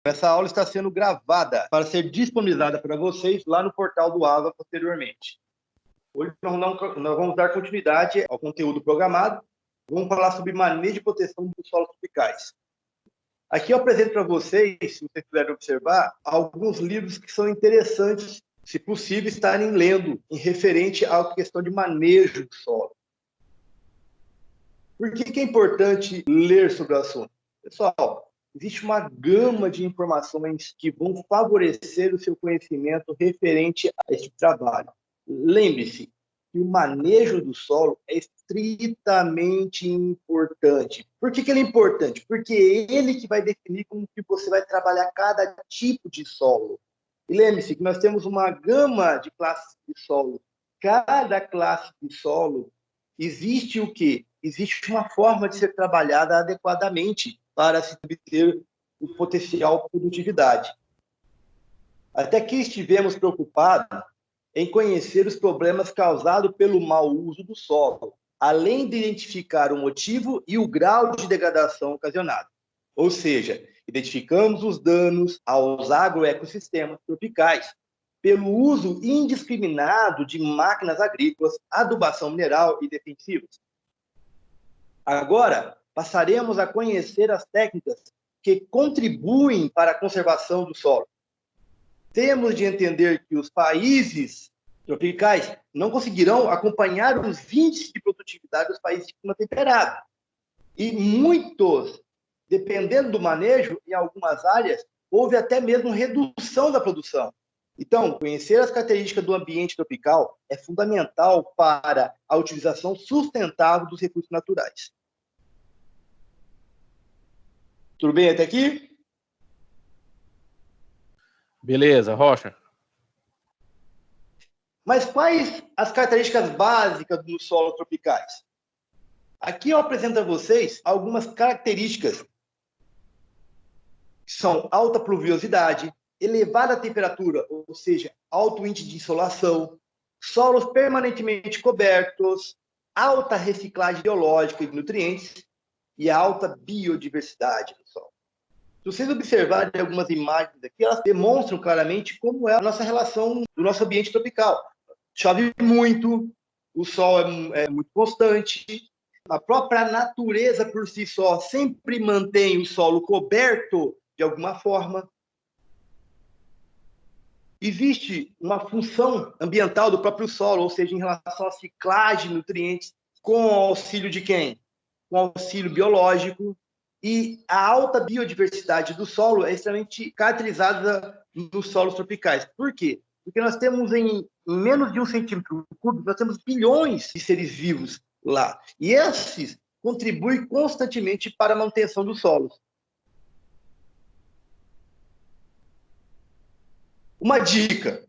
Essa aula está sendo gravada para ser disponibilizada para vocês lá no portal do AVA posteriormente. Hoje nós vamos dar continuidade ao conteúdo programado. Vamos falar sobre manejo de proteção dos solos tropicais. Aqui eu apresento para vocês, se vocês puderem observar, alguns livros que são interessantes, se possível, estarem lendo em referente à questão de manejo do solo. Por que é importante ler sobre o assunto? Pessoal, existe uma gama de informações que vão favorecer o seu conhecimento referente a este trabalho. Lembre-se que o manejo do solo é estritamente importante. Por que ele é importante? Porque é ele que vai definir como que você vai trabalhar cada tipo de solo. E lembre-se que nós temos uma gama de classes de solo. Cada classe de solo existe o quê? Existe uma forma de ser trabalhada adequadamente para se obter o potencial de produtividade. Até que estivemos preocupados em conhecer os problemas causados pelo mau uso do solo, além de identificar o motivo e o grau de degradação ocasionado. Ou seja, identificamos os danos aos agroecossistemas tropicais pelo uso indiscriminado de máquinas agrícolas, adubação mineral e defensivos. Agora, passaremos a conhecer as técnicas que contribuem para a conservação do solo. Temos de entender que os países tropicais não conseguirão acompanhar os índices de produtividade dos países de clima temperado. E muitos, dependendo do manejo, em algumas áreas, houve até mesmo redução da produção. Então, conhecer as características do ambiente tropical é fundamental para a utilização sustentável dos recursos naturais. Tudo bem até aqui? Beleza, Rocha. Mas quais as características básicas dos solos tropicais? Aqui eu apresento a vocês algumas características que são alta pluviosidade, elevada temperatura, ou seja, alto índice de insolação, solos permanentemente cobertos, alta reciclagem biológica de nutrientes e alta biodiversidade do solo. Se vocês observarem algumas imagens aqui, elas demonstram claramente como é a nossa relação do nosso ambiente tropical. Chove muito, o sol é muito constante, a própria natureza por si só sempre mantém o solo coberto de alguma forma. Existe uma função ambiental do próprio solo, ou seja, em relação à ciclagem de nutrientes, com o auxílio de quem? Com o auxílio biológico. E a alta biodiversidade do solo é extremamente caracterizada nos solos tropicais. Por quê? Porque nós temos em menos de 1 centímetro cúbico, nós temos bilhões de seres vivos lá. E esses contribuem constantemente para a manutenção dos solos. Uma dica: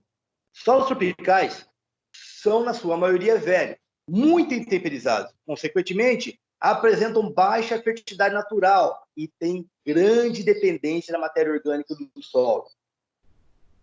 solos tropicais são, na sua maioria, velhos, muito intemperizados. Consequentemente, apresentam baixa fertilidade natural e têm grande dependência da matéria orgânica do solo.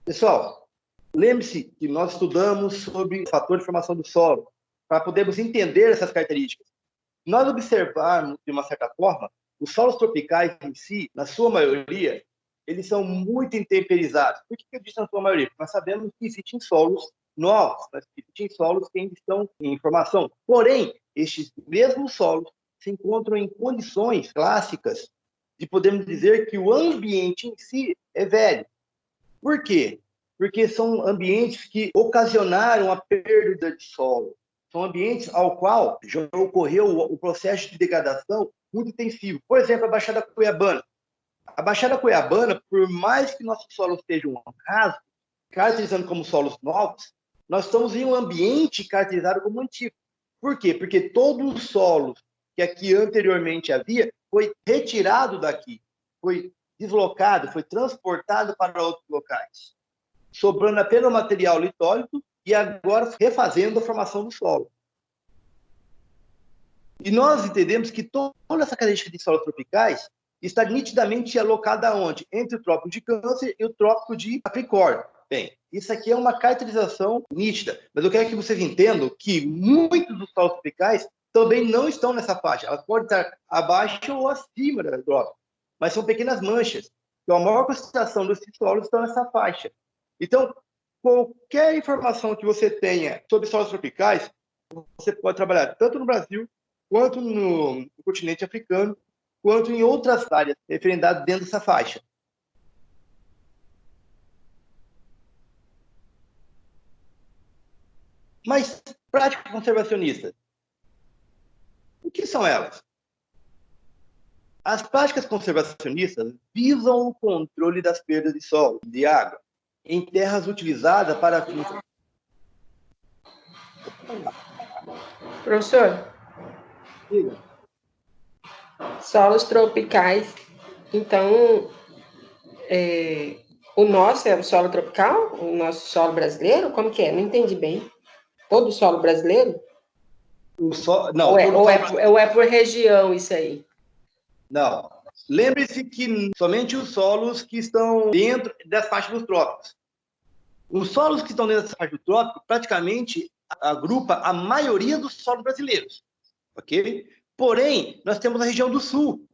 Pessoal, lembre-se que nós estudamos sobre o fator de formação do solo para podermos entender essas características. Se nós observarmos, de uma certa forma, os solos tropicais em si, na sua maioria, eles são muito intemperizados. Por que eu disse na sua maioria? Porque nós sabemos que existem solos novos, mas existem solos que ainda estão em formação. Porém, estes mesmos solos se encontram em condições clássicas de podermos dizer que o ambiente em si é velho. Por quê? Porque são ambientes que ocasionaram a perda de solo. São ambientes ao qual já ocorreu o processo de degradação muito intensivo. Por exemplo, a Baixada Cuiabana. A Baixada Cuiabana, por mais que nossos solos estejam rasos, caracterizando como solos novos, nós estamos em um ambiente caracterizado como antigo. Por quê? Porque todos os solos que aqui anteriormente havia foi retirado daqui, foi deslocado, foi transportado para outros locais, sobrando apenas o material litólico e agora refazendo a formação do solo. E nós entendemos que toda essa característica de solos tropicais está nitidamente alocada onde? Entre o Trópico de Câncer e o Trópico de Capricórnio. Bem, isso aqui é uma caracterização nítida, mas eu quero que vocês entendam que muitos dos solos tropicais também não estão nessa faixa. Elas podem estar abaixo ou acima da trópico, mas são pequenas manchas. Então, a maior concentração desses solos estão nessa faixa. Então, qualquer informação que você tenha sobre solos tropicais, você pode trabalhar tanto no Brasil, quanto no continente africano, quanto em outras áreas referendadas dentro dessa faixa. Mas práticas conservacionistas, o que são elas? As práticas conservacionistas visam o controle das perdas de solo e de água em terras utilizadas para fins... Professor, solos tropicais, então, o nosso é o solo tropical? O nosso solo brasileiro? Como que é? Não entendi bem. Todo o solo brasileiro? Não, ou é por região isso aí? Não. Lembre-se que somente os solos que estão dentro das faixas dos trópicos. Os solos que estão dentro das faixas do trópico praticamente agrupa a maioria dos solos brasileiros. Ok? Porém, nós temos a região do sul.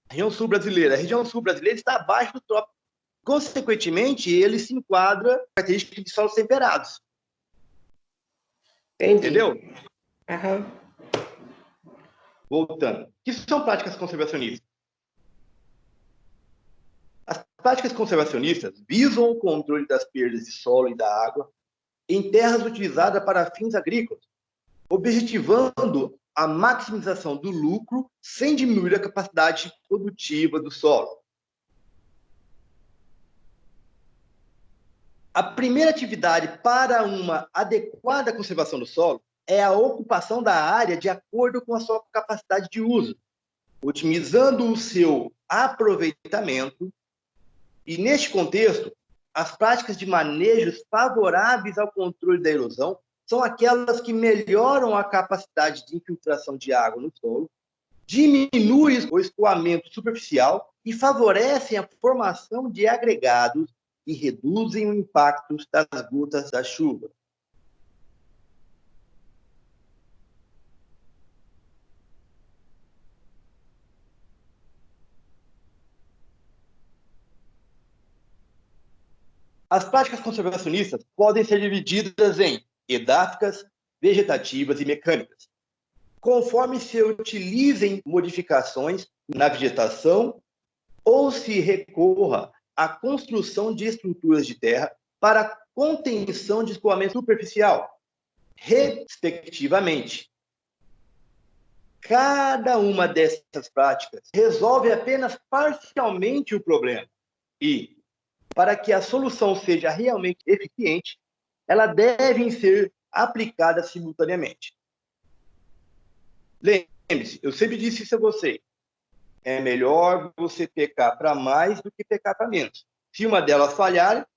A região sul brasileira. A região sul brasileira está abaixo do trópico. Consequentemente, ele se enquadra em características de solos temperados. Entendi. Entendeu? Uhum. Voltando. O que são práticas conservacionistas? As práticas conservacionistas visam o controle das perdas de solo e da água em terras utilizadas para fins agrícolas, objetivando a maximização do lucro sem diminuir a capacidade produtiva do solo. A primeira atividade para uma adequada conservação do solo é a ocupação da área de acordo com a sua capacidade de uso, otimizando o seu aproveitamento. E, neste contexto, as práticas de manejos favoráveis ao controle da erosão são aquelas que melhoram a capacidade de infiltração de água no solo, diminuem o escoamento superficial e favorecem a formação de agregados e reduzem o impacto das gotas da chuva. As práticas conservacionistas podem ser divididas em edáficas, vegetativas e mecânicas, conforme se utilizem modificações na vegetação ou se recorra à construção de estruturas de terra para contenção de escoamento superficial, respectivamente. Cada uma dessas práticas resolve apenas parcialmente o problema e, para que a solução seja realmente eficiente, elas devem ser aplicadas simultaneamente. Lembre-se, eu sempre disse isso a você, é melhor você pecar para mais do que pecar para menos. Se uma delas falhar,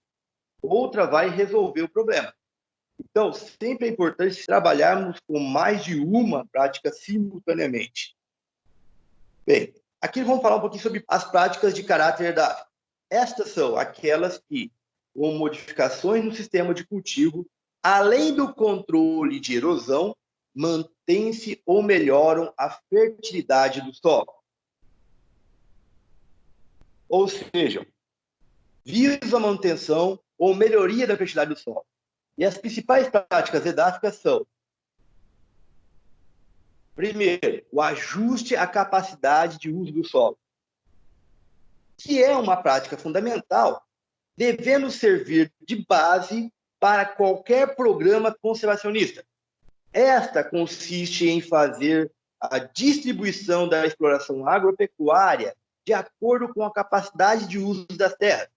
outra vai resolver o problema. Então, sempre é importante trabalharmos com mais de uma prática simultaneamente. Bem, aqui vamos falar um pouquinho sobre as práticas de caráter edáfico. Estas são aquelas que, com modificações no sistema de cultivo, além do controle de erosão, mantêm-se ou melhoram a fertilidade do solo. Ou seja, visam a manutenção ou melhoria da fertilidade do solo. E as principais práticas edáficas são: primeiro, o ajuste à capacidade de uso do solo, que é uma prática fundamental, devendo servir de base para qualquer programa conservacionista. Esta consiste em fazer a distribuição da exploração agropecuária de acordo com a capacidade de uso das terras.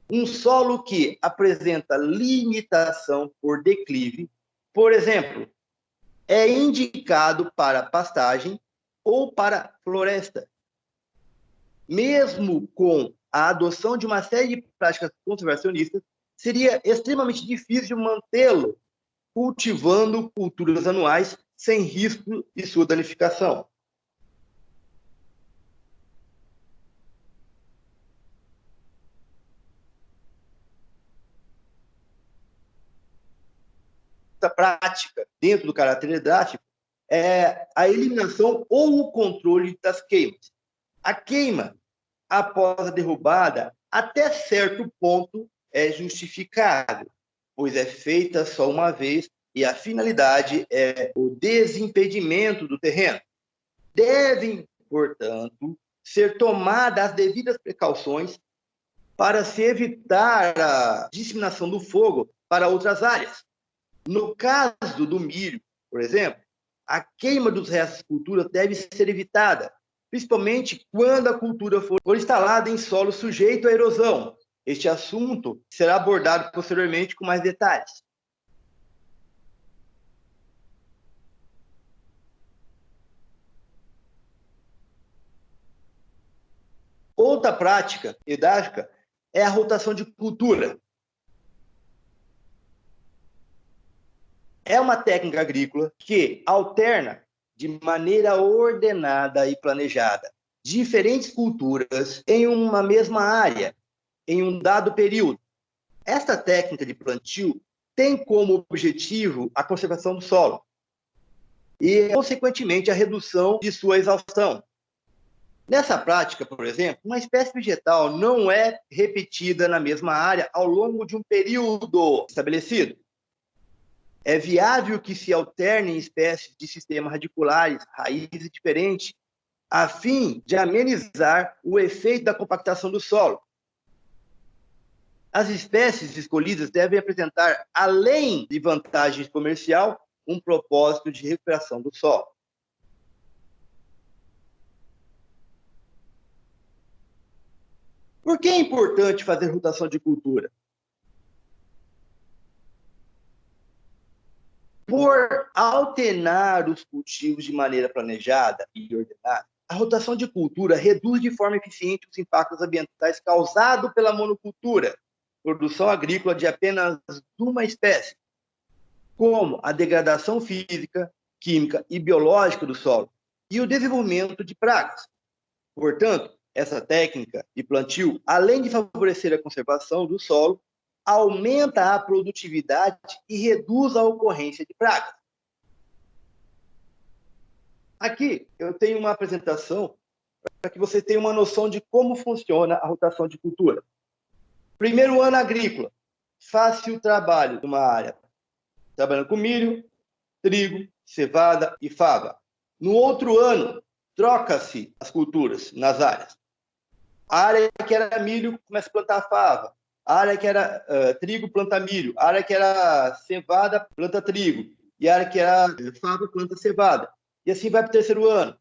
Um solo que apresenta limitação por declive, por exemplo, é indicado para pastagem ou para floresta. Mesmo com a adoção de uma série de práticas conservacionistas, seria extremamente difícil mantê-lo cultivando culturas anuais sem risco de sua danificação. Essa prática, dentro do caráter edáfico, é a eliminação ou o controle das queimas. A queima, após a derrubada, até certo ponto é justificável, pois é feita só uma vez e a finalidade é o desimpedimento do terreno. Devem, portanto, ser tomadas as devidas precauções para se evitar a disseminação do fogo para outras áreas. No caso do milho, por exemplo, a queima dos restos de cultura deve ser evitada, principalmente quando a cultura for instalada em solo sujeito à erosão. Este assunto será abordado posteriormente com mais detalhes. Outra prática edáfica é a rotação de cultura. É uma técnica agrícola que alterna de maneira ordenada e planejada diferentes culturas em uma mesma área, em um dado período. Esta técnica de plantio tem como objetivo a conservação do solo e, consequentemente, a redução de sua exaustão. Nessa prática, por exemplo, uma espécie vegetal não é repetida na mesma área ao longo de um período estabelecido. É viável que se alternem espécies de sistemas radiculares, raízes diferentes, a fim de amenizar o efeito da compactação do solo. As espécies escolhidas devem apresentar, além de vantagens comercial, um propósito de recuperação do solo. Por que é importante fazer rotação de cultura? Por alternar os cultivos de maneira planejada e ordenada, a rotação de cultura reduz de forma eficiente os impactos ambientais causados pela monocultura, produção agrícola de apenas uma espécie, como a degradação física, química e biológica do solo e o desenvolvimento de pragas. Portanto, essa técnica de plantio, além de favorecer a conservação do solo, aumenta a produtividade e reduz a ocorrência de pragas. Aqui eu tenho uma apresentação para que você tenha uma noção de como funciona a rotação de cultura. Primeiro ano agrícola, fácil trabalho numa área, trabalhando com milho, trigo, cevada e fava. No outro ano, troca-se as culturas nas áreas. A área que era milho começa a plantar fava. A área que era trigo, planta milho. A área que era cevada, planta trigo. E a área que era fava, planta cevada. E assim vai para o terceiro ano.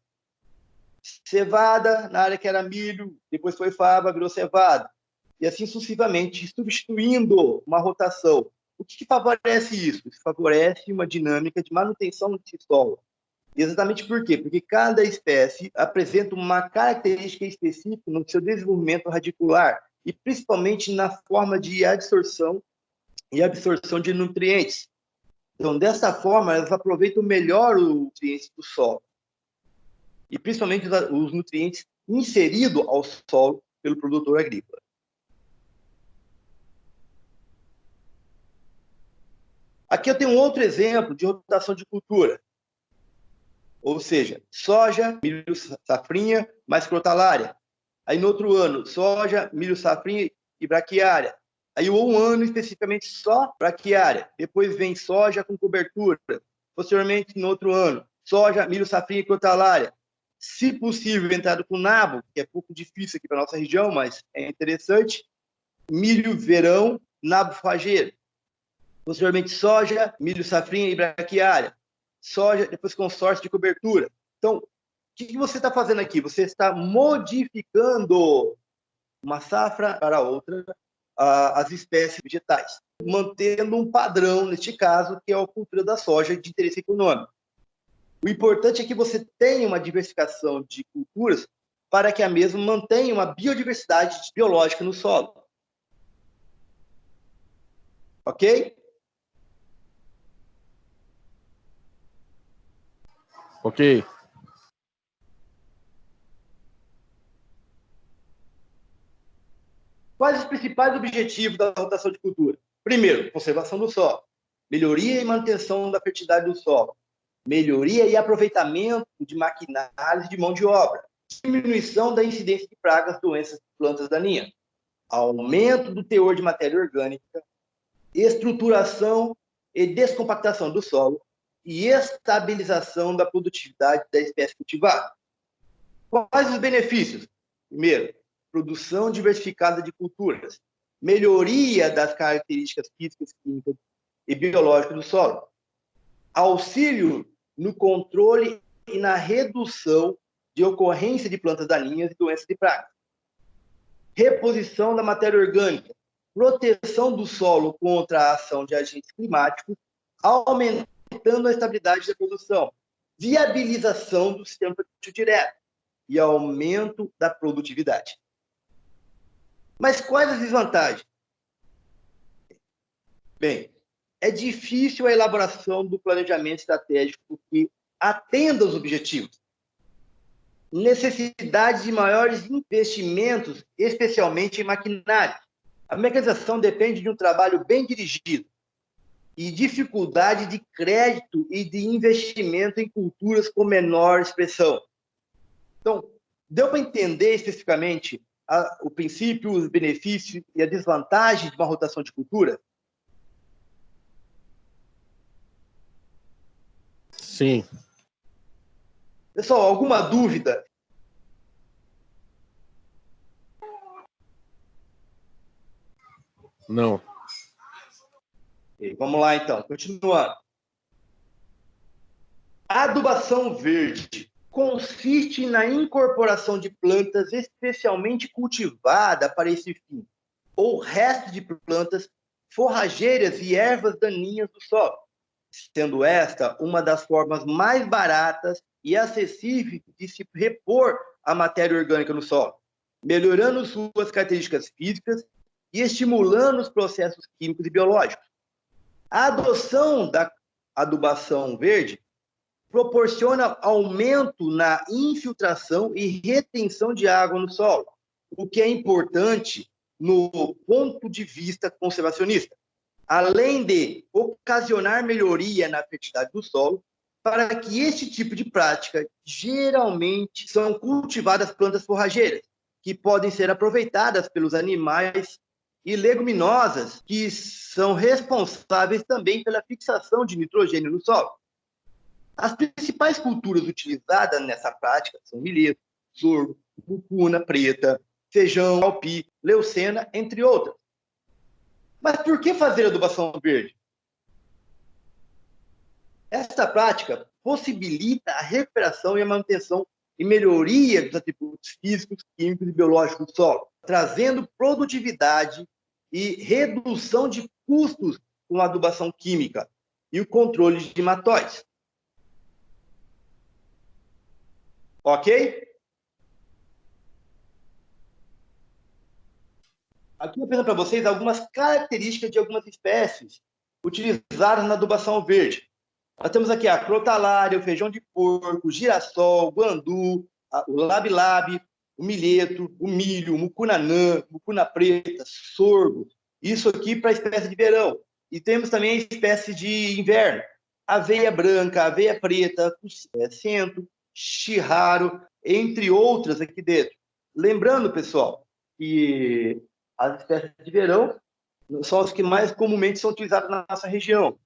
Cevada, na área que era milho, depois foi fava, virou cevada. E assim sucessivamente, substituindo uma rotação. O que favorece isso? Isso favorece uma dinâmica de manutenção desse solo. Exatamente por quê? Porque cada espécie apresenta uma característica específica no seu desenvolvimento radicular e principalmente na forma de adsorção e absorção de nutrientes. Então, dessa forma, elas aproveitam melhor os nutrientes do solo e principalmente os nutrientes inseridos ao solo pelo produtor agrícola. Aqui eu tenho um outro exemplo de rotação de cultura. Ou seja, soja, milho, safrinha, mais crotalária. Aí no outro ano, soja, milho, safrinha e braquiária. Aí um ano especificamente só braquiária. Depois vem soja com cobertura. Posteriormente, no outro ano, soja, milho, safrinha e crotalária. Se possível, entrado com nabo, que é pouco difícil aqui para a nossa região, mas é interessante. Milho, verão, nabo fageiro. Posteriormente, soja, milho, safrinha e braquiária. Soja, depois consórcio de cobertura. Então, o que você está fazendo aqui? Você está modificando uma safra para outra as espécies vegetais, mantendo um padrão, neste caso, que é a cultura da soja de interesse econômico. O importante é que você tenha uma diversificação de culturas para que a mesma mantenha uma biodiversidade biológica no solo. Ok? Ok. Quais os principais objetivos da rotação de cultura? Primeiro, conservação do solo. Melhoria e manutenção da fertilidade do solo. Melhoria e aproveitamento de maquinários de mão de obra. Diminuição da incidência de pragas, doenças e plantas daninhas. aumento do teor de matéria orgânica, estruturação e descompactação do solo e estabilização da produtividade da espécie cultivada. Quais os benefícios? Primeiro, produção diversificada de culturas, melhoria das características físicas, químicas e biológicas do solo, auxílio no controle e na redução de ocorrência de plantas daninhas e doenças de pragas, reposição da matéria orgânica, proteção do solo contra a ação de agentes climáticos, aumentando a estabilidade da produção, viabilização do sistema produtivo direto e aumento da produtividade. Mas quais as desvantagens? Bem, é difícil a elaboração do planejamento estratégico que atenda aos objetivos. Necessidade de maiores investimentos, especialmente em maquinário. A mecanização depende de um trabalho bem dirigido e dificuldade de crédito e de investimento em culturas com menor expressão. Então, deu para entender especificamente o princípio, os benefícios e a desvantagem de uma rotação de cultura? Sim. Pessoal, alguma dúvida? Não. Vamos lá, então. Continuando. A adubação verde consiste na incorporação de plantas especialmente cultivadas para esse fim, ou restos de plantas forrageiras e ervas daninhas do solo, sendo esta uma das formas mais baratas e acessíveis de se repor a matéria orgânica no solo, melhorando suas características físicas e estimulando os processos químicos e biológicos. A adoção da adubação verde proporciona aumento na infiltração e retenção de água no solo, o que é importante no ponto de vista conservacionista, além de ocasionar melhoria na fertilidade do solo, para que este tipo de prática geralmente são cultivadas plantas forrageiras, que podem ser aproveitadas pelos animais e leguminosas, que são responsáveis também pela fixação de nitrogênio no solo. As principais culturas utilizadas nessa prática são milheto, sorgo, mucuna preta, feijão, alpi, leucena, entre outras. Mas por que fazer adubação verde? Esta prática possibilita a recuperação e a manutenção e melhoria dos atributos físicos, químicos e biológicos do solo, trazendo produtividade e redução de custos com a adubação química e o controle de nematóides. Ok? Aqui eu apresento para vocês algumas características de algumas espécies utilizadas na adubação verde. Nós temos aqui a crotalária, o feijão de porco, o girassol, o guandu, o labi-labi, o milheto, o milho, o mucunanã, mucuna preta, sorgo. Isso aqui para a espécie de verão. E temos também a espécie de inverno. Aveia branca, aveia preta, centro, chirraro, entre outras aqui dentro. Lembrando, pessoal, que as espécies de verão são as que mais comumente são utilizadas na nossa região.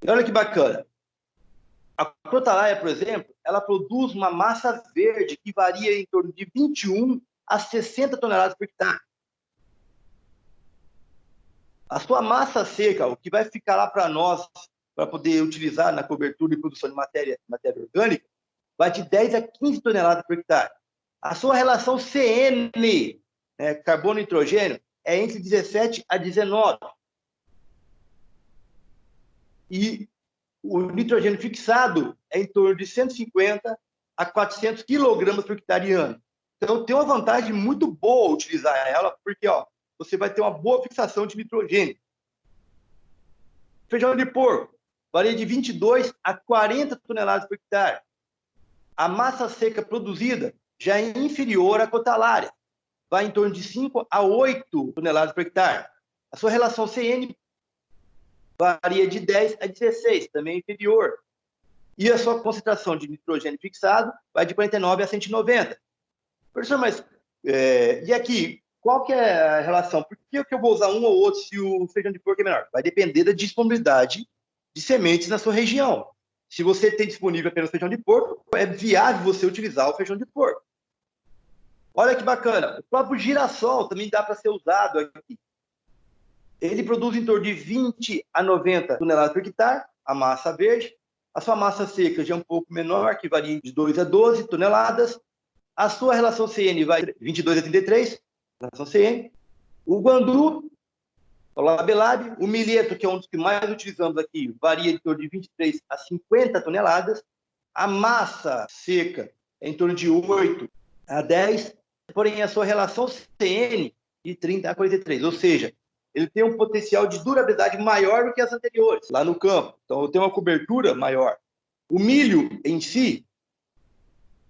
E olha que bacana. A crotalária, por exemplo, ela produz uma massa verde que varia em torno de 21 a 60 toneladas por hectare. A sua massa seca, o que vai ficar lá para nós, para poder utilizar na cobertura e produção de matéria orgânica, vai de 10 a 15 toneladas por hectare. A sua relação CN, carbono e nitrogênio, é entre 17 a 19. E o nitrogênio fixado é em torno de 150 a 400 quilogramas por hectare ano. Então, tem uma vantagem muito boa utilizar ela, porque você vai ter uma boa fixação de nitrogênio. Feijão de porco varia de 22 a 40 toneladas por hectare. A massa seca produzida já é inferior à crotalária, vai em torno de 5 a 8 toneladas por hectare. A sua relação CN varia de 10 a 16, também inferior. E a sua concentração de nitrogênio fixado vai de 49 a 190. Professor, mas e aqui, qual que é a relação? Por que eu vou usar um ou outro se o feijão de porco é menor? Vai depender da disponibilidade de sementes na sua região. Se você tem disponível apenas feijão de porco, é viável você utilizar o feijão de porco. Olha que bacana, o próprio girassol também dá para ser usado aqui. Ele produz em torno de 20 a 90 toneladas por hectare, a massa verde. A sua massa seca já é um pouco menor, que varia de 2 a 12 toneladas. A sua relação CN vai de 22 a 33, relação CN. O guandu, o labelab, o milheto, que é um dos que mais utilizamos aqui, varia em torno de 23 a 50 toneladas. A massa seca é em torno de 8 a 10, porém a sua relação CN de 30 a 43, ou seja, ele tem um potencial de durabilidade maior do que as anteriores, lá no campo. Então, tem uma cobertura maior. O milho em si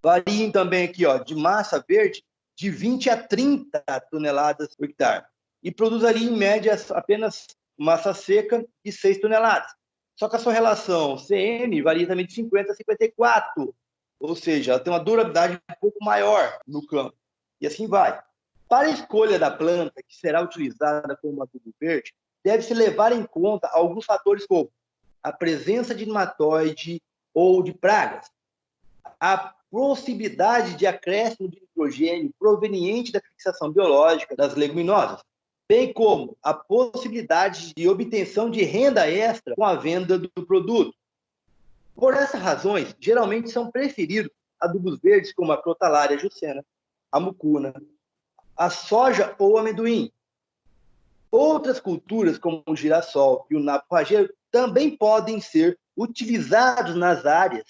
varia também aqui, ó, de massa verde de 20 a 30 toneladas por hectare. E produz ali, em média, apenas massa seca de 6 toneladas. Só que a sua relação CN varia também de 50 a 54, ou seja, ela tem uma durabilidade um pouco maior no campo. E assim vai. Para a escolha da planta que será utilizada como adubo verde, deve-se levar em conta alguns fatores como a presença de nematóide ou de pragas, a possibilidade de acréscimo de nitrogênio proveniente da fixação biológica das leguminosas, bem como a possibilidade de obtenção de renda extra com a venda do produto. Por essas razões, geralmente são preferidos adubos verdes como a crotalária jucena, a mucuna, a soja ou o amendoim. Outras culturas, como o girassol e o nabo forrageiro, também podem ser utilizados nas áreas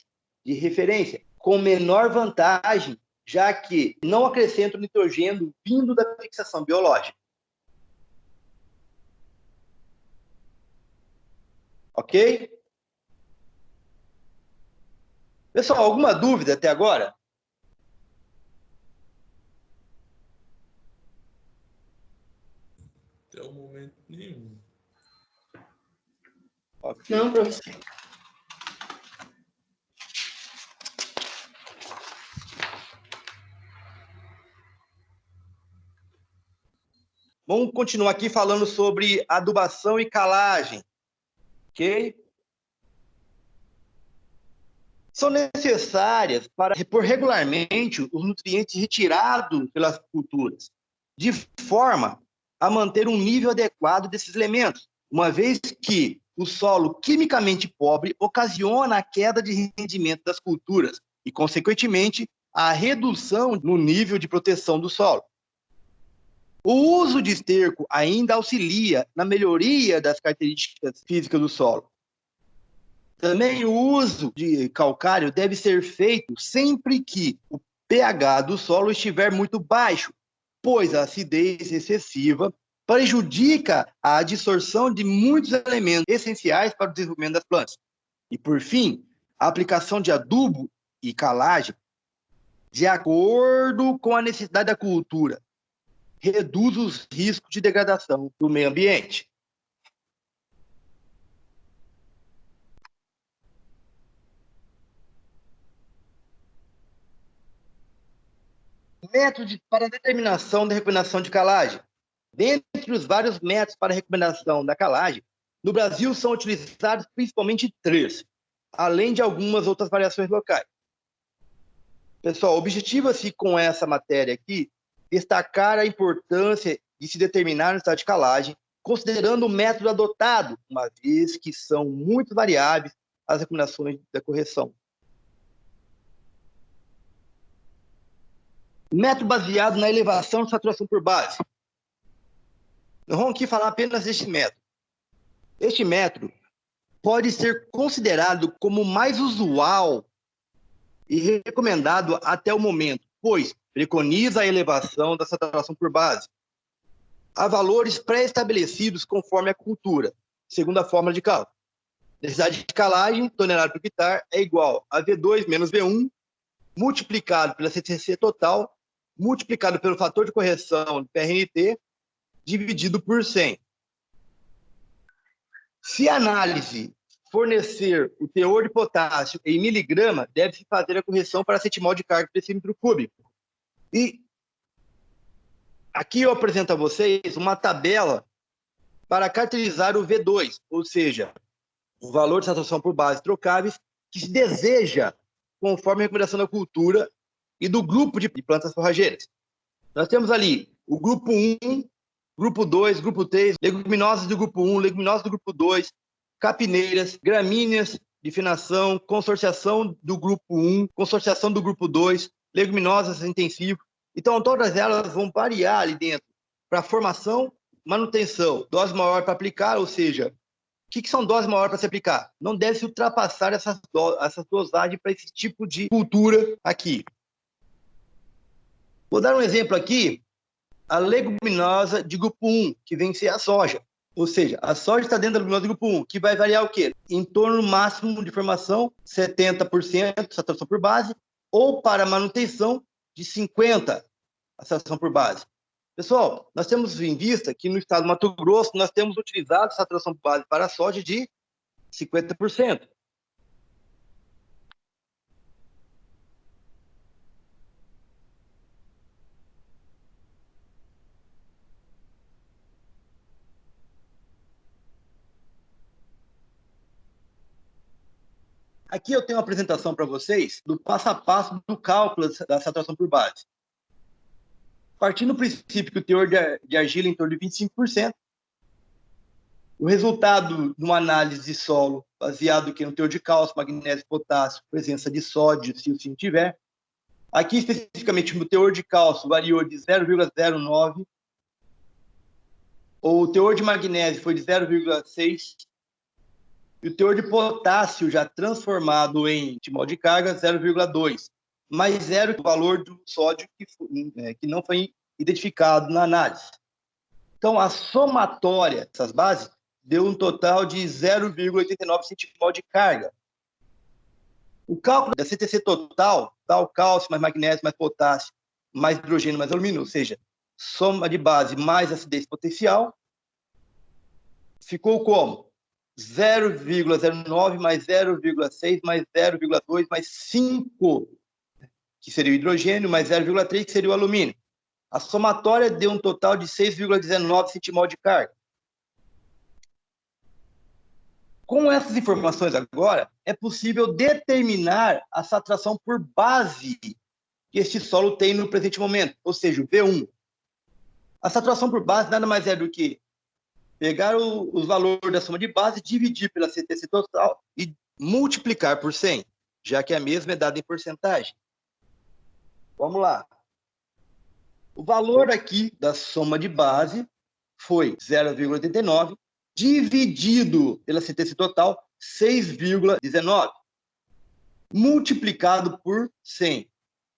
de referência, com menor vantagem, já que não acrescentam nitrogênio vindo da fixação biológica. Ok? Pessoal, alguma dúvida até agora? Até o momento nenhum. Okay. Não, professor. Vamos continuar aqui falando sobre adubação e calagem. Ok? São necessárias para repor regularmente os nutrientes retirados pelas culturas, de forma a manter um nível adequado desses elementos, uma vez que o solo quimicamente pobre ocasiona a queda de rendimento das culturas e, consequentemente, a redução no nível de proteção do solo. O uso de esterco ainda auxilia na melhoria das características físicas do solo. Também o uso de calcário deve ser feito sempre que o pH do solo estiver muito baixo, pois a acidez excessiva prejudica a absorção de muitos elementos essenciais para o desenvolvimento das plantas. E, por fim, a aplicação de adubo e calagem, de acordo com a necessidade da cultura, reduz os riscos de degradação do meio ambiente. Métodos para determinação da recomendação de calagem. Dentre os vários métodos para recomendação da calagem, no Brasil são utilizados principalmente 3, além de algumas outras variações locais. Pessoal, objetiva-se com essa matéria aqui destacar a importância de se determinar o estado de calagem, considerando o método adotado, uma vez que são muito variáveis as recomendações da correção. Método baseado na elevação de saturação por base. Nós vamos aqui falar apenas deste método. Este método pode ser considerado como o mais usual e recomendado até o momento, pois preconiza a elevação da saturação por base a valores pré-estabelecidos conforme a cultura, segundo a fórmula de cálculo. Necessidade de calagem, tonelada por hectare, é igual a V2 menos V1, multiplicado pela CTC total, multiplicado pelo fator de correção do PRNT, dividido por 100. Se a análise fornecer o teor de potássio em miligrama, deve-se fazer a correção para centimol de carga por decímetro cúbico. E Aqui eu apresento a vocês uma tabela para caracterizar o V2, ou seja, o valor de saturação por base trocáveis que se deseja conforme a recomendação da cultura e do grupo de plantas forrageiras. Nós temos ali o grupo 1, grupo 2, grupo 3, leguminosas do grupo 1, leguminosas do grupo 2, capineiras, gramíneas de finação, consorciação do grupo 1, consorciação do grupo 2, leguminosas intensivo. Então, todas elas vão variar ali dentro para formação, manutenção, dose maior para aplicar, ou seja, o que são doses maiores para se aplicar? Não deve se ultrapassar essas dosagens para esse tipo de cultura aqui. Vou dar um exemplo aqui, a leguminosa de grupo 1, que vem ser a soja. Ou seja, a soja está dentro da leguminosa de grupo 1, que vai variar o quê? Em torno máximo de formação, 70% saturação por base, ou para manutenção de 50% a saturação por base. Pessoal, nós temos em vista que no estado do Mato Grosso nós temos utilizado saturação por base para a soja de 50%. Aqui eu tenho uma apresentação para vocês do passo a passo do cálculo da saturação por base. Partindo do princípio que o teor de argila é em torno de 25%, o resultado de uma análise de solo baseado no teor de cálcio, magnésio, potássio, presença de sódio, se o sim tiver. Aqui, especificamente, o teor de cálcio variou de 0,09, o teor de magnésio foi de 0,6, e o teor de potássio já transformado em timol de carga, 0,2, mais zero o valor do sódio que não foi identificado na análise. Então, a somatória dessas bases deu um total de 0,89 centimol de carga. O cálculo da CTC total, dá o cálcio, mais magnésio, mais potássio, mais hidrogênio, mais alumínio, ou seja, soma de base mais acidez potencial, ficou como? 0,09 mais 0,6 mais 0,2 mais 5, que seria o hidrogênio, mais 0,3, que seria o alumínio. A somatória deu um total de 6,19 centimol de carga. Com essas informações agora, é possível determinar a saturação por base que este solo tem no presente momento, ou seja, o V1. A saturação por base nada mais é do que pegar os valores da soma de base, dividir pela CTC total e multiplicar por 100, já que a mesma é dada em porcentagem. Vamos lá. O valor aqui da soma de base foi 0,89, dividido pela CTC total, 6,19, multiplicado por 100.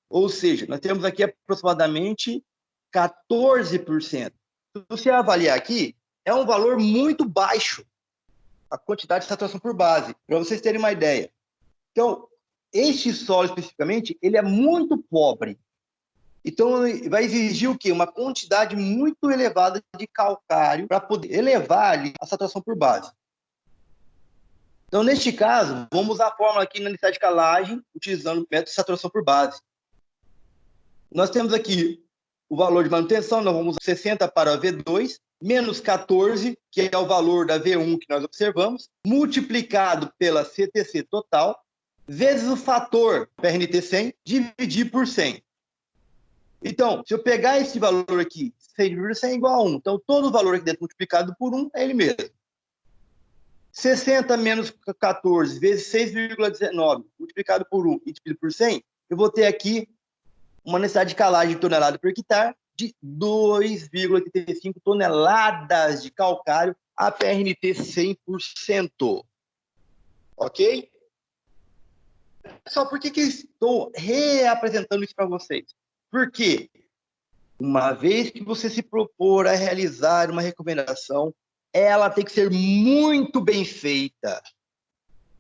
Ou seja, nós temos aqui aproximadamente 14%. Se você avaliar aqui, é um valor muito baixo, a quantidade de saturação por base, para vocês terem uma ideia. Então, este solo especificamente, ele é muito pobre. Então, vai exigir o quê? Uma quantidade muito elevada de calcário para poder elevar ali a saturação por base. Então, neste caso, vamos usar a fórmula aqui na necessidade de calagem, utilizando o método de saturação por base. Nós temos aqui o valor de manutenção, nós vamos usar 60 para V2, menos 14, que é o valor da V1 que nós observamos, multiplicado pela CTC total, vezes o fator PRNT 100, dividir por 100. Então, se eu pegar esse valor aqui, 6,100 é igual a 1. Então, todo o valor aqui dentro multiplicado por 1 é ele mesmo. 60 menos 14 vezes 6,19 multiplicado por 1 e dividido por 100, eu vou ter aqui uma necessidade de calagem de tonelada por hectare de 2,85 toneladas de calcário a PRNT 100%. Ok? Só por que estou reapresentando isso para vocês? Porque, uma vez que você se propor a realizar uma recomendação, ela tem que ser muito bem feita,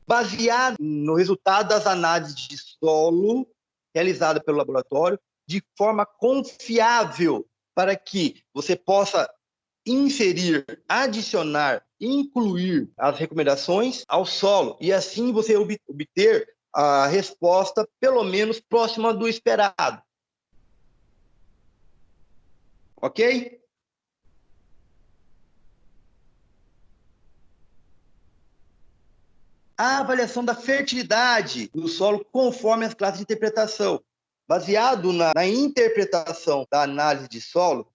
baseada no resultado das análises de solo realizadas pelo laboratório, de forma confiável, para que você possa inserir, adicionar, incluir as recomendações ao solo, e assim você obter a resposta, pelo menos, próxima do esperado. Ok? A avaliação da fertilidade do solo conforme as classes de interpretação. Baseado na interpretação da análise de solo,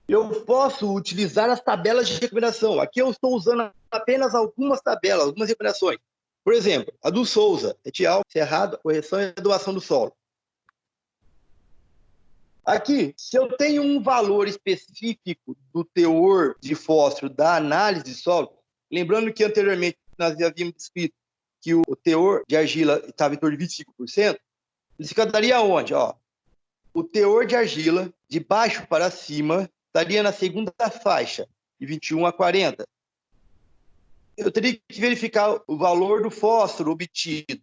eu posso utilizar as tabelas de recomendação. Aqui eu estou usando apenas algumas tabelas, algumas recomendações. Por exemplo, a do Souza, et al., Cerrado, correção e adubação do solo. Aqui, se eu tenho um valor específico do teor de fósforo da análise de solo, lembrando que anteriormente nós havíamos escrito que o teor de argila estava em torno de 25%, ele se encantaria onde? Ó, o teor de argila, de baixo para cima, estaria na segunda faixa, de 21 a 40. Eu teria que verificar o valor do fósforo obtido.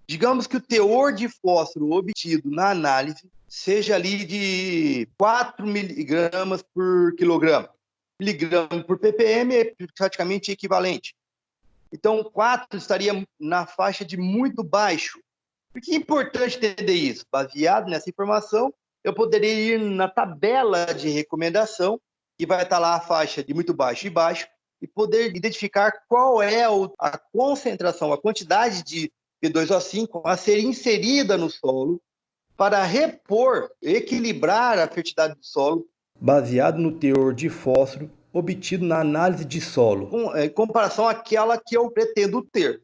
Digamos que o teor de fósforo obtido na análise seja ali de 4 miligramas por quilograma. Miligrama por ppm é praticamente equivalente. Então, 4 estaria na faixa de muito baixo. Por que é importante entender isso? Baseado nessa informação, eu poderia ir na tabela de recomendação, que vai estar lá a faixa de muito baixo e baixo, e poder identificar qual é a concentração, a quantidade de P2O5 a ser inserida no solo para repor, equilibrar a fertilidade do solo, baseado no teor de fósforo obtido na análise de solo, em comparação àquela que eu pretendo ter.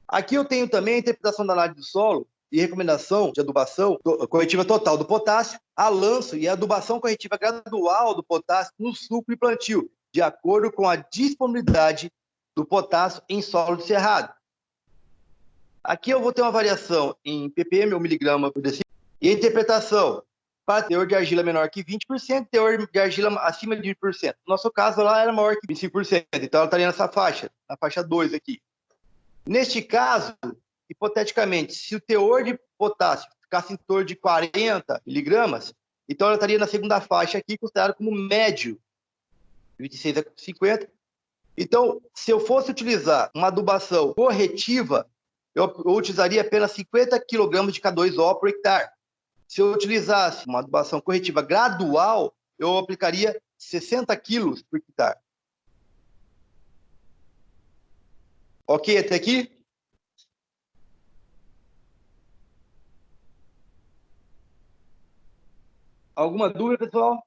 Aqui eu tenho também a interpretação da análise do solo e recomendação de adubação corretiva total do potássio, a lanço e a adubação corretiva gradual do potássio no sucro e plantio, de acordo com a disponibilidade do potássio em solo de cerrado. Aqui eu vou ter uma variação em ppm ou miligrama por decilitro e a interpretação para teor de argila menor que 20%, teor de argila acima de 20%. No nosso caso, lá era maior que 25%, então ela estaria nessa faixa, na faixa 2 aqui. Neste caso, hipoteticamente, se o teor de potássio ficasse em torno de 40 miligramas, então ela estaria na segunda faixa aqui, considerada como médio, 26 a 50. Então, se eu fosse utilizar uma adubação corretiva, eu utilizaria apenas 50 kg de K2O por hectare. Se eu utilizasse uma adubação corretiva gradual, eu aplicaria 60 kg por hectare. Ok até aqui? Alguma dúvida, pessoal?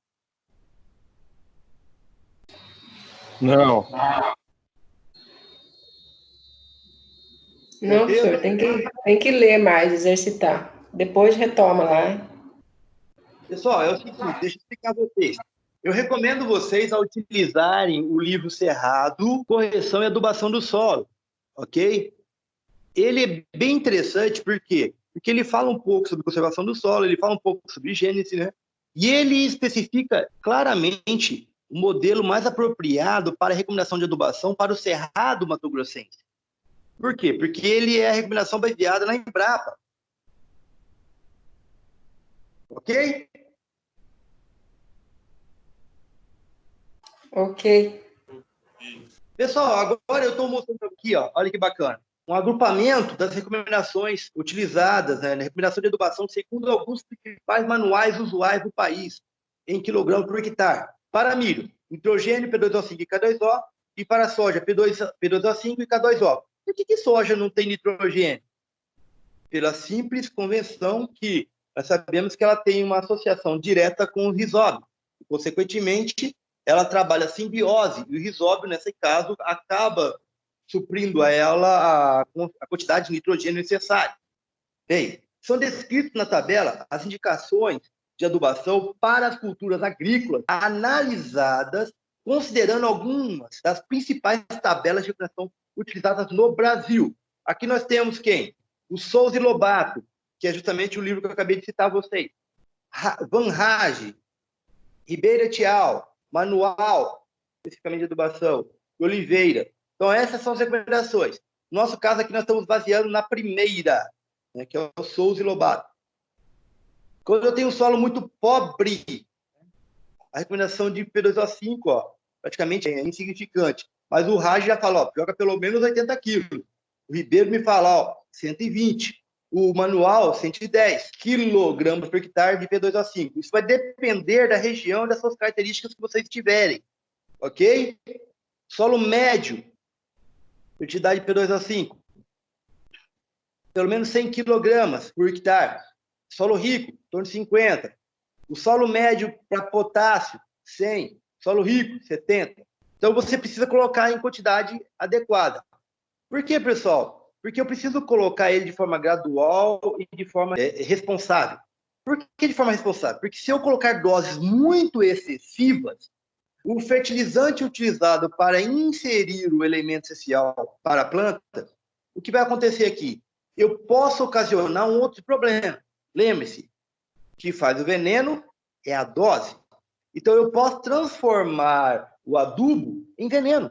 Não. Não, professor, tem que ler mais, exercitar. Depois retoma lá. Pessoal, é o seguinte, deixa eu explicar a vocês. Eu recomendo vocês a utilizarem o livro Cerrado, Correção e Adubação do Solo, ok? Ele é bem interessante, por quê? Porque ele fala um pouco sobre conservação do solo, ele fala um pouco sobre gênese, né? E ele especifica claramente o modelo mais apropriado para a recomendação de adubação para o Cerrado Mato-Grossense. Por quê? Porque ele é a recomendação baseada na Embrapa. Ok? Ok. Pessoal, agora eu estou mostrando aqui, ó, olha que bacana, um agrupamento das recomendações utilizadas, né, na recomendação de adubação segundo alguns principais manuais usuais do país, em quilograma por hectare. Para milho, nitrogênio, P2O5 e K2O, e para soja, P2O5 e K2O. Por que soja não tem nitrogênio? Pela simples convenção que nós sabemos que ela tem uma associação direta com o risóbio. E, consequentemente, ela trabalha a simbiose, e o risóbio, nesse caso, acaba suprindo a ela a quantidade de nitrogênio necessária. Bem, são descritos na tabela as indicações de adubação para as culturas agrícolas analisadas, considerando algumas das principais tabelas de adubação utilizadas no Brasil. Aqui nós temos quem? O Souza e Lobato, que é justamente o livro que eu acabei de citar a vocês. Van Rage, Ribeiro et al., Manual, especificamente de adubação, Oliveira. Então, essas são as recomendações. No nosso caso aqui, nós estamos baseando na primeira, né, que é o Souza e Lobato. Quando eu tenho um solo muito pobre, a recomendação de P2O5, ó, praticamente é insignificante. Mas o Rage já fala, ó, joga pelo menos 80 quilos. O Ribeiro me fala, ó, 120. O manual, 110 kg por hectare de P2O5. Isso vai depender da região e das suas características que vocês tiverem, ok? Solo médio, fertilidade P2O5, pelo menos 100 kg por hectare. Solo rico, em torno de 50. O solo médio para potássio, 100. Solo rico, 70. Então, você precisa colocar em quantidade adequada. Por quê, pessoal? Porque eu preciso colocar ele de forma gradual e de forma responsável. Por que de forma responsável? Porque se eu colocar doses muito excessivas, o fertilizante utilizado para inserir o elemento essencial para a planta, o que vai acontecer aqui? Eu posso ocasionar um outro problema. Lembre-se, o que faz o veneno é a dose. Então, eu posso transformar o adubo em veneno.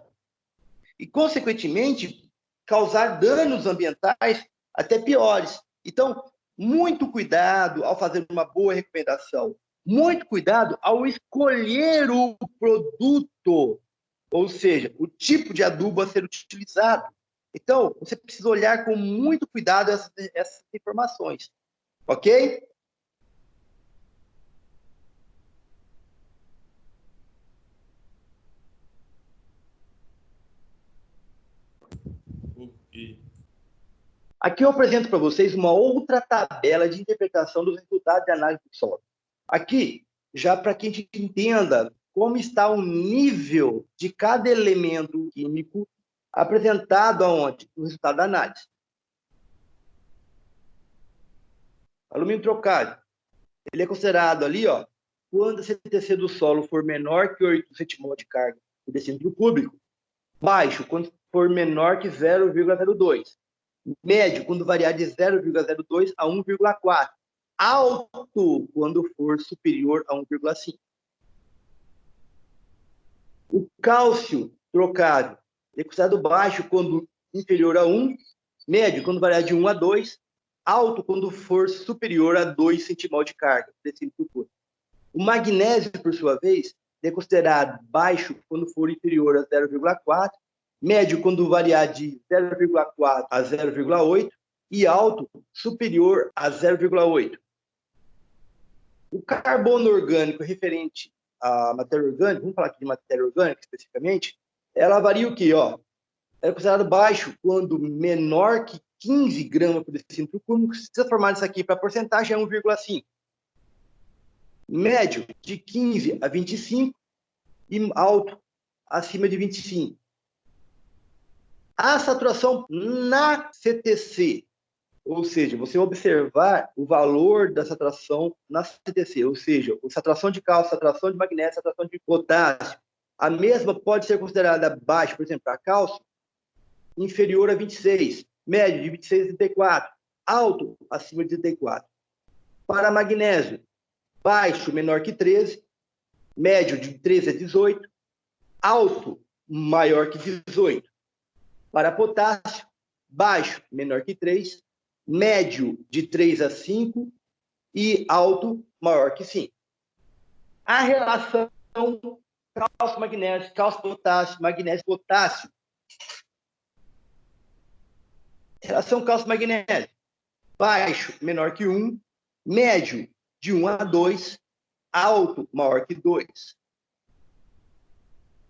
E, consequentemente, causar danos ambientais até piores. Então, muito cuidado ao fazer uma boa recomendação. Muito cuidado ao escolher o produto, ou seja, o tipo de adubo a ser utilizado. Então, você precisa olhar com muito cuidado essas informações. Ok? Aqui eu apresento para vocês uma outra tabela de interpretação dos resultados de análise do solo. Aqui, já para que a gente entenda como está o nível de cada elemento químico apresentado aonde? No resultado da análise. Alumínio trocado. Ele é considerado ali, ó, quando a CTC do solo for menor que 8 centimol de carga por decímetro cúbico. Baixo, quando for menor que 0,02. Médio, quando variar de 0,02 a 1,4. Alto, quando for superior a 1,5. O cálcio trocado é considerado baixo quando inferior a 1. Médio, quando variar de 1 a 2. Alto, quando for superior a 2 centimol de carga. O magnésio, por sua vez, é considerado baixo quando for inferior a 0,4. Médio quando variar de 0,4 a 0,8 e alto superior a 0,8. O carbono orgânico referente à matéria orgânica, vamos falar aqui de matéria orgânica especificamente, ela varia o quê? Ó, é considerado baixo quando menor que 15 gramas por decímetro cúbico. Se transformar isso aqui para porcentagem, é 1,5. Médio de 15 a 25 e alto acima de 25. A saturação na CTC, ou seja, você observar o valor da saturação na CTC, ou seja, a saturação de cálcio, saturação de magnésio, saturação de potássio, a mesma pode ser considerada baixa, por exemplo, para cálcio, inferior a 26, médio de 26 a 34, alto acima de 34. Para magnésio, baixo menor que 13, médio de 13 a 18, alto maior que 18. Para potássio, baixo, menor que 3, médio de 3 a 5 e alto, maior que 5. A relação cálcio-magnésio, cálcio-potássio, magnésio-potássio. Relação cálcio-magnésio, baixo, menor que 1, médio de 1 a 2, alto, maior que 2.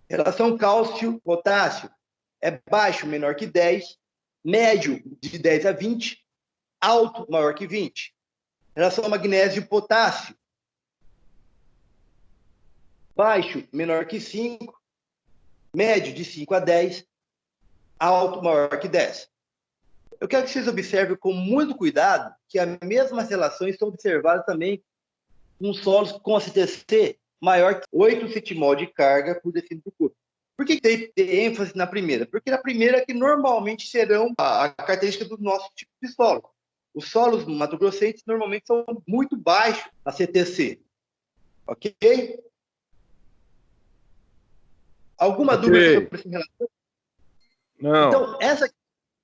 Relação cálcio-potássio, é baixo, menor que 10, médio de 10 a 20, alto, maior que 20. Relação magnésio e potássio, baixo, menor que 5, médio de 5 a 10, alto, maior que 10. Eu quero que vocês observem com muito cuidado que as mesmas relações são observadas também com solos com a CTC maior que 8 centimol de carga por decímetro cúbico. Por que tem ênfase na primeira? Porque na primeira que normalmente serão a característica do nosso tipo de solo. Os solos mato-grossenses normalmente são muito baixos na CTC. Ok? Alguma dúvida sobre essa relação? Não. Então,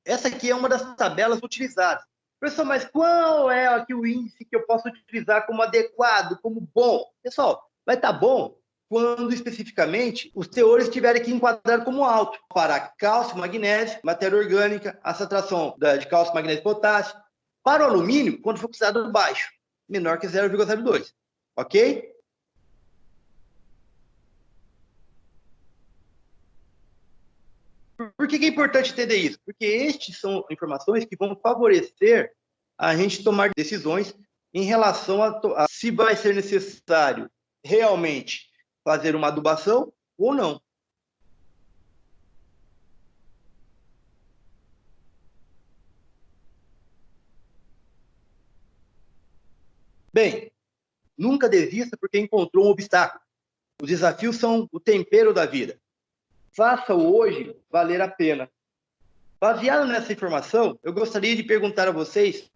essa aqui é uma das tabelas utilizadas. Pessoal, mas qual é aqui o índice que eu posso utilizar como adequado, como bom? Pessoal, vai estar bom quando especificamente os teores estiverem aqui enquadrados como alto para cálcio, magnésio, matéria orgânica, a saturação de cálcio, magnésio e potássio, Para o alumínio, quando for considerado baixo, menor que 0,02. Ok? Por que é importante entender isso? Porque estas são informações que vão favorecer a gente tomar decisões em relação a se vai ser necessário realmente fazer uma adubação ou não. Bem, nunca desista porque encontrou um obstáculo. Os desafios são o tempero da vida. Faça-o hoje valer a pena. Baseado nessa informação, eu gostaria de perguntar a vocês: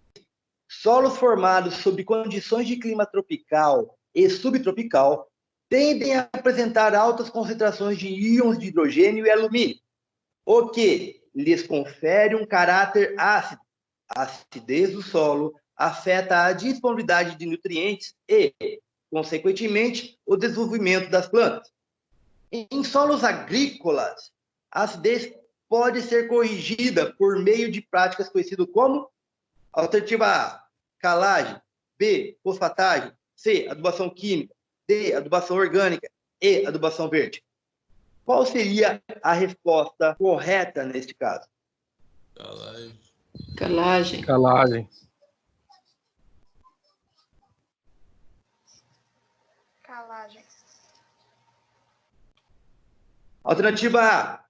solos formados sob condições de clima tropical e subtropical tendem a apresentar altas concentrações de íons de hidrogênio e alumínio, o que lhes confere um caráter ácido. A acidez do solo afeta a disponibilidade de nutrientes e, consequentemente, o desenvolvimento das plantas. Em solos agrícolas, a acidez pode ser corrigida por meio de práticas conhecidas como alternativa A, calagem; B, fosfatagem; C, adubação química; D, adubação orgânica; E, adubação verde. Qual seria a resposta correta neste caso? Calagem. Calagem. Calagem. Calagem. Alternativa A.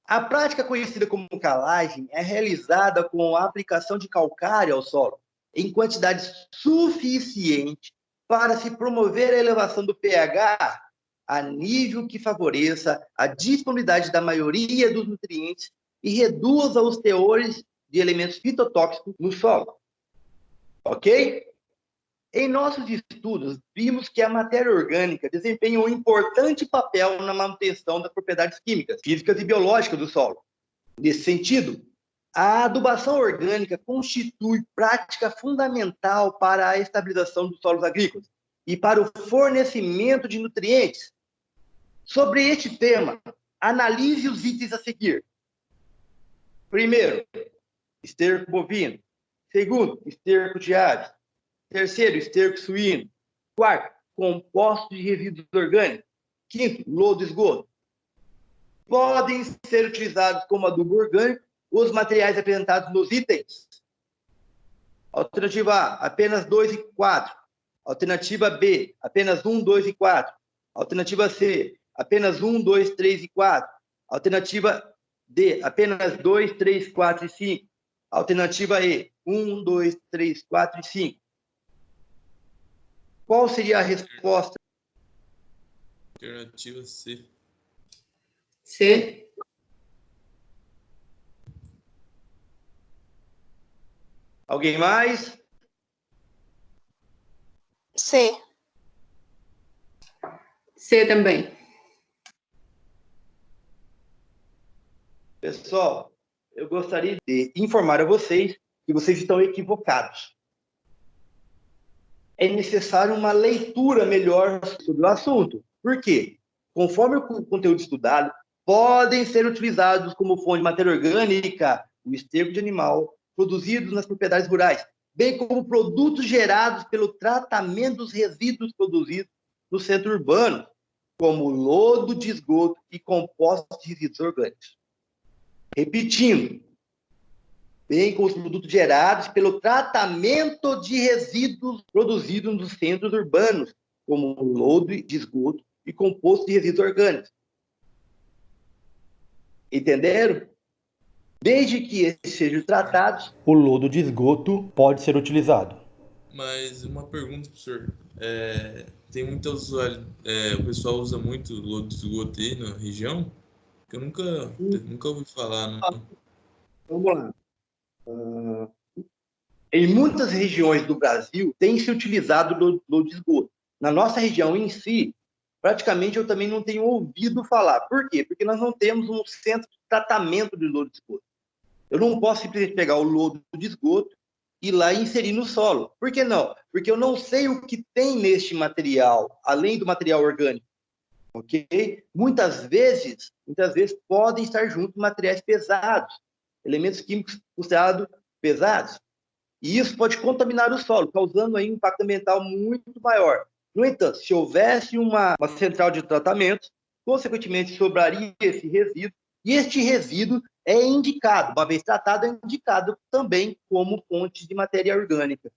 A prática conhecida como calagem é realizada com a aplicação de calcário ao solo, em quantidade suficiente para se promover a elevação do pH a nível que favoreça a disponibilidade da maioria dos nutrientes e reduza os teores de elementos fitotóxicos no solo. Ok? Em nossos estudos, vimos que a matéria orgânica desempenha um importante papel na manutenção das propriedades químicas, físicas e biológicas do solo. Nesse sentido, a adubação orgânica constitui prática fundamental para a estabilização dos solos agrícolas e para o fornecimento de nutrientes. Sobre este tema, analise os itens a seguir. Primeiro, esterco bovino. Segundo, esterco de aves. Terceiro, esterco suíno. Quarto, compostos de resíduos orgânicos. Quinto, lodo e esgoto. Podem ser utilizados como adubo orgânico os materiais apresentados nos itens. Alternativa A, apenas 2 e 4. Alternativa B, apenas 1, 2 e 4. Alternativa C, apenas 1, 2, 3 e 4. Alternativa D, apenas 2, 3, 4 e 5. Alternativa E, 1, 2, 3, 4 e 5. Qual seria a resposta? Alternativa C. C. Alguém mais? C. C também. Pessoal, eu gostaria de informar a vocês que vocês estão equivocados. É necessário uma leitura melhor sobre o assunto. Por quê? Conforme o conteúdo estudado, podem ser utilizados como fonte de matéria orgânica o esterco de animal produzido nas propriedades rurais, bem como produtos gerados pelo tratamento dos resíduos produzidos no centro urbano, como lodo de esgoto e compostos de resíduos orgânicos. Repetindo, bem como os produtos gerados pelo tratamento de resíduos produzidos nos centros urbanos, como lodo de esgoto e composto de resíduos orgânicos. Entenderam? Desde que esses sejam tratados, o lodo de esgoto pode ser utilizado. Mas uma pergunta, professor. Tem muita usuário, o pessoal usa muito lodo de esgoto aí na região? Que eu nunca ouvi falar, não. Vamos lá. Em muitas regiões do Brasil, tem se utilizado lodo de esgoto. Na nossa região em si, praticamente eu também não tenho ouvido falar. Por quê? Porque nós não temos um centro de tratamento de lodo de esgoto. Eu não posso simplesmente pegar o lodo de esgoto e ir lá e inserir no solo. Por que não? Porque eu não sei o que tem neste material, além do material orgânico. Ok? Muitas vezes podem estar juntos materiais pesados, elementos químicos considerados pesados. E isso pode contaminar o solo, causando aí um impacto ambiental muito maior. No entanto, se houvesse uma central de tratamento, consequentemente sobraria esse resíduo, e este resíduo é indicado, uma vez tratado, é indicado também como fonte de matéria orgânica.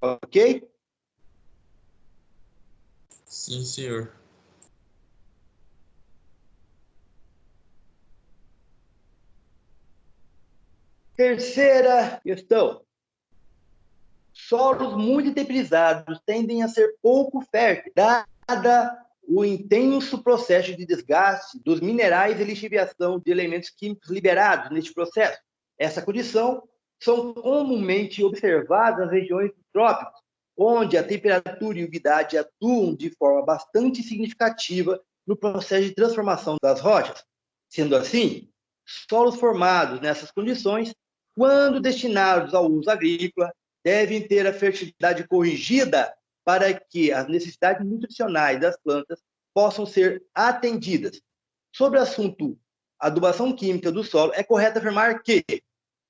Ok? Sim, senhor. Terceira questão. Solos muito temperizados tendem a ser pouco férteis, dada o intenso processo de desgaste dos minerais e lixiviação de elementos químicos liberados neste processo. Essa condição são comumente observadas nas regiões dos trópicos, onde a temperatura e a umidade atuam de forma bastante significativa no processo de transformação das rochas. Sendo assim, solos formados nessas condições, quando destinados ao uso agrícola, devem ter a fertilidade corrigida para que as necessidades nutricionais das plantas possam ser atendidas. Sobre o assunto adubação química do solo, é correto afirmar que,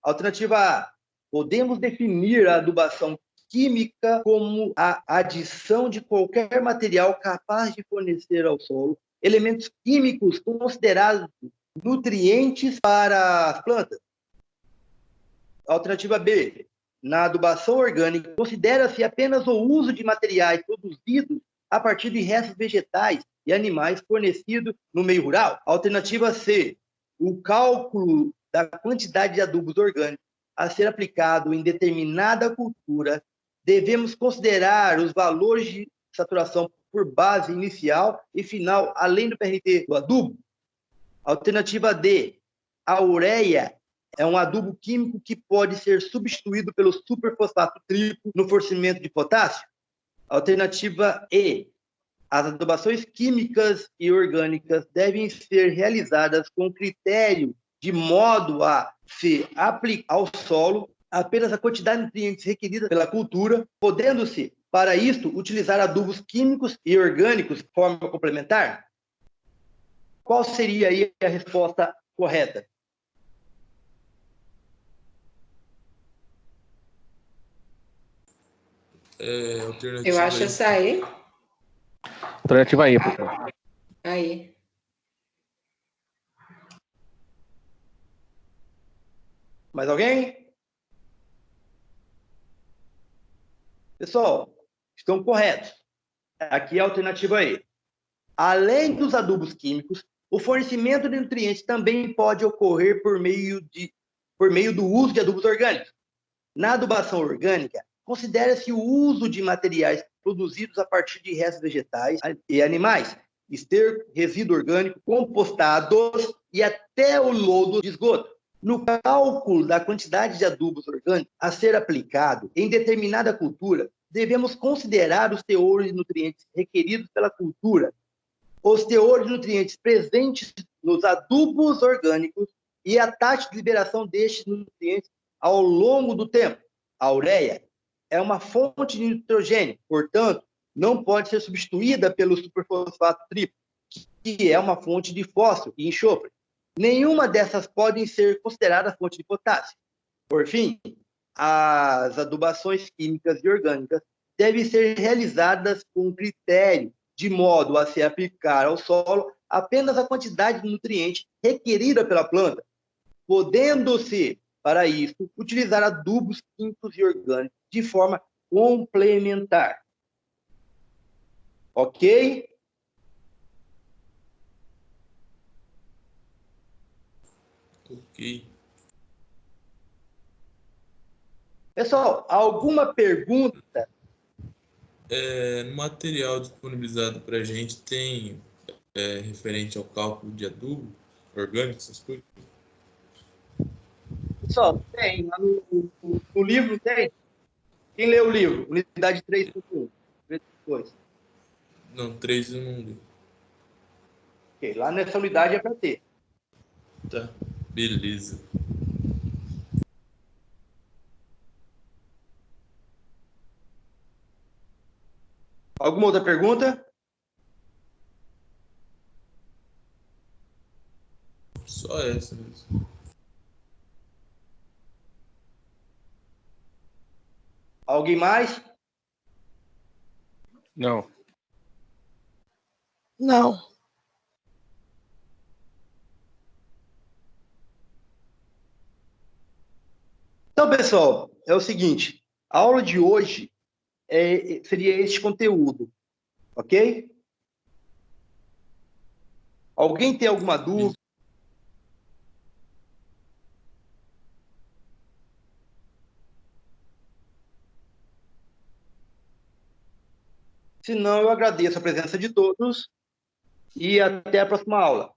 alternativa A, podemos definir a adubação química como a adição de qualquer material capaz de fornecer ao solo elementos químicos considerados nutrientes para as plantas. Alternativa B, na adubação orgânica, considera-se apenas o uso de materiais produzidos a partir de restos vegetais e animais fornecidos no meio rural. Alternativa C, o cálculo da quantidade de adubos orgânicos a ser aplicado em determinada cultura, devemos considerar os valores de saturação por base inicial e final, além do PRT do adubo. Alternativa D, a ureia é um adubo químico que pode ser substituído pelo superfosfato triplo no fornecimento de potássio. Alternativa E, as adubações químicas e orgânicas devem ser realizadas com critério de modo a se aplicar ao solo apenas a quantidade de nutrientes requerida pela cultura, podendo-se, para isto, utilizar adubos químicos e orgânicos de forma complementar? Qual seria aí a resposta correta? É, alternativa Eu acho aí. essa aí. Alternativa aí, professor. Aí. Mais alguém? Pessoal, estão corretos. Aqui é a alternativa E. Além dos adubos químicos, o fornecimento de nutrientes também pode ocorrer por meio do uso de adubos orgânicos. Na adubação orgânica, considera-se o uso de materiais produzidos a partir de restos vegetais e animais, esterco, resíduo orgânico, compostados e até o lodo de esgoto. No cálculo da quantidade de adubos orgânicos a ser aplicado em determinada cultura, devemos considerar os teores de nutrientes requeridos pela cultura, os teores de nutrientes presentes nos adubos orgânicos e a taxa de liberação destes nutrientes ao longo do tempo. A ureia é uma fonte de nitrogênio, portanto, não pode ser substituída pelo superfosfato triplo, que é uma fonte de fósforo e enxofre. Nenhuma dessas podem ser consideradas fonte de potássio. Por fim, as adubações químicas e orgânicas devem ser realizadas com critério, de modo a se aplicar ao solo apenas a quantidade de nutrientes requerida pela planta, podendo-se, para isso, utilizar adubos químicos e orgânicos de forma complementar. Ok? Ok. Pessoal, alguma pergunta? No material disponibilizado para a gente tem referente ao cálculo de adubo orgânico, essas coisas? Pessoal, tem. Lá no livro tem. Quem lê o livro? Unidade 3.1. 3.2. Não, 3 eu não li. Ok, lá nessa unidade é para ter. Tá, beleza. Alguma outra pergunta? Só essa mesmo. Alguém mais? Não. Não. Então, pessoal, é o seguinte, a aula de hoje seria este conteúdo, ok? Alguém tem alguma dúvida? Se não, eu agradeço a presença de todos e até a próxima aula.